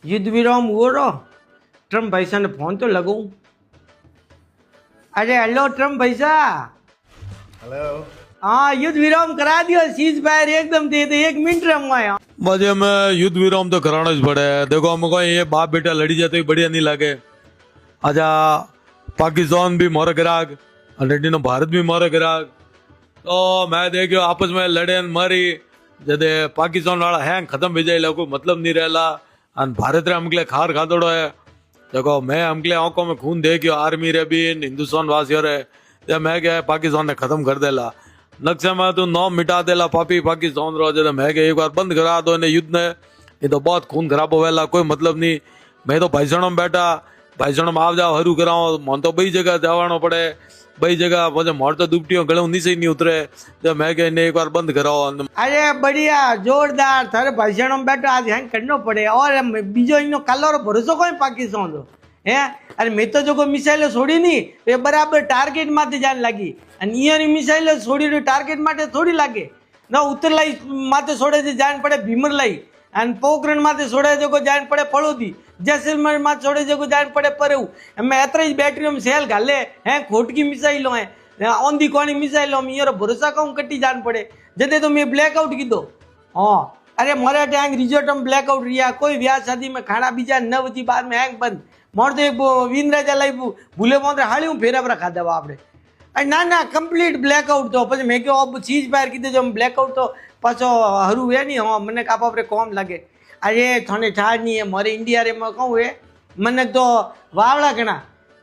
युद्ध विराम हुओ रो ट्रम्प भाईसा ने फोन तो लगाऊं। अरे हेलो ट्रम्प भाईसा। हेलो। हाँ युद्ध विराम करा दियो, सीज फायर एकदम दे दे, 1 मिनट रमवाया। बस हमें युद्ध विराम तो कराना ही पड़े। देखो हमको ये बाप बेटा लड़ी जाते ही बढ़िया नहीं लगे। आजा पाकिस्तान भी मोरे ग्राहक ऑलरेडी नो भारत भी मोरे ग्राहक, तो मैं देखियो आपस में लड़े मरी जदे पाकिस्तान वाला है खत्म हो जाए कोई मतलब नहीं रहला। और भारत रे हमके खार खादोड़ो है। देखो मैं हमके आंखों में खून देखियो आर्मी रे भी हिंदुस्तान वासियों रे, ते मैं क्या पाकिस्तान ने खत्म कर देला। नक्शे में तू नाम मिटा देला पापी पाकिस्तान रो। जब मैं एक बार बंद करा दो इन्हें युद्ध ने, ये तो बहुत खून खराब होवेला, कोई मतलब नहीं। मैं तो भाईसण में बैठा, भाईसण में आप जाओ हरू कराओ, मन तो बई जगह जावानो पड़े, बई जगह मुझे मोर तो दुपटियों गले नीचे नहीं उतरे। जब मैं क्या इन्हें एक बार बंद कराओ। अरे बढ़िया जोरदार थारे भाषण में बैठो आज हैंग करनो पड़े। और बीजो इनो कलर भरोसो कोई पाकिस्तान रो है। अरे मैं तो जो को मिसाइल छोड़ी नहीं तो बराबर टार्गेट माथे जान लगी। अनियर मिसाइल छोड़ी टार्गेट माटे थोड़ी लागे ना। उत्तरलाई माथे छोड़े से जान पड़े भीमरलाई, અને પોખરણ માથે છોડે જો જાણ પડે પળોદી, જૈસલમેર માં છોડે જો જાણ પડે પરેવું। એમે એતરી બેટરી में સેલ ગાલે હે ખોટકી મિસાइलो है ઓંધી કોણી મિસાइलो में યાર ભરોસા કહું કટી જાણ પડે જદે તો मैं ब्लैकआउट कीधो। हाँ अरे मारे टैंक रिजोर्ट में ब्लैकआउट रिया, कोई ब्याह शादी में खाना बीजा 9 बजे बाद में हैंग बंद। मोर तो एक वीन राजा लाई भूले मोंदरे हाली फेरा पर खाधा आपने। ना ना कम्प्लीट ब्लैकआउट तो પછી મેં કહ્યું ચીજ બહાર કીધું જો બ્લેકઆઉટ તો પાછો હરું હે નહીં। હા મને કાપ આપણે કોમ લાગે। અરે થોને ઠાડ નહીં હે મારે ઇન્ડિયા રે માં કહું હે મને તો વાવડા ઘણા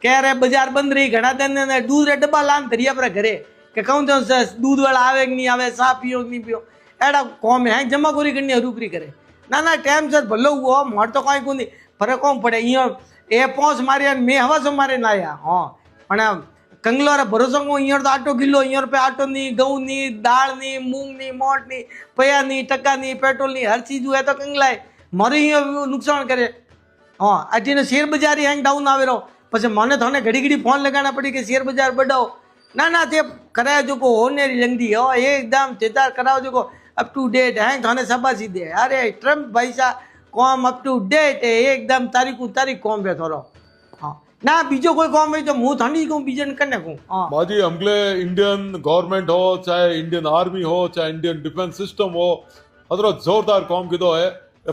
કે અરે બજાર બંધ રહી ઘણા તને દૂધ રે ડબ્બા લાન ધરી આપણે ઘરે કે કહું તો દૂધ વાળા આવે કે નહીં આવે, સા પીઓ કે નહીં પીઓ, એડા કોમ હે જમાખોરી કરીને હરુપરી કરે। ના ના ટાઈમ સર ભલો હુઓ મોર તો કાંઈ કોઈ ફરક કોમ પડે। અહીંયા એ પોંચ મારી મેં હવા સો મારે ના આયા। હા પણ કંગલો ભરોસો હું અહીંયા તો આટો કિલો અહીંયા पे આટો ની ઘઉં ની દાળ ની મૂંગ ની મોટ ની પયા ની ટકા ની પેટ્રોલ ની હર ચીજ હોય તો કંગલાય મારે અહીંયા નુકસાન કરે। हाँ आज शेयर बाजार हैंग डाउन आवे रो પછી મને થોને ઘડી ઘડી ફોન લગાના પડી કે શેર બજાર બડાવો। ના ના તે કરાય જો કો હોને લંગदी हो एकदम चेतार कराओ जो को अप टू डेट है थाने शाबाशी दे। अरे ट्रम्प भाई सा कॉम अप टू डेट है एकदम तारीख कॉम पे थोरो। हाँ ना बीजो कोई कॉम है तो मुंह थानी को बीजन करने को। हाँ बाजी हमले इंडियन गवर्नमेंट हो चाहे इंडियन आर्मी हो चाहे इंडियन डिफेंस सिस्टम हो, हजरत जोरदार काम किदो है।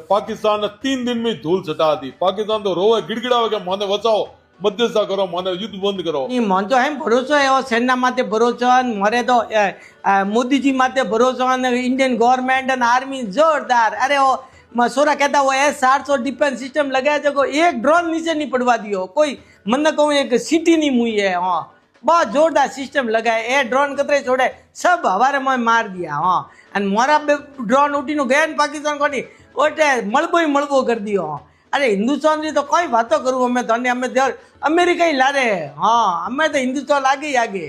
पाकिस्तान ने 3 दिन में धूल चटा दी। पाकिस्तान तो रोवे गिड़गिड़ावे के माने बचाओ, मध्यस्थता करो, माने युद्ध बंद करो। मन तो है भरोसा है सेना माते भरोसा मरे तो मोदी जी माते भरोसा इंडियन गवर्नमेंट एंड आर्मी जोरदार। अरे वो मसूरा कहता वो S-800 डिफेंस सिस्टम लगाया जो एक ड्रोन नीचे नहीं पड़वा दियो कोई, मन कहूँ एक सिटी नहीं मुई है। हाँ बहुत जोरदार सिस्टम लगाए, ए ड्रोन कतरे छोड़े सब हवारे में मार दिया। हाँ और मोरा ड्रोन उठी नु गया पाकिस्तान को नहीं ओटे मलबो कर दियो। हाँ अरे हिंदुस्तान की तो कोई बातों करूँ हमें तो हमें अमेरिका ही ला रहे। हाँ हमें तो हिंदुस्तान आगे ही आगे।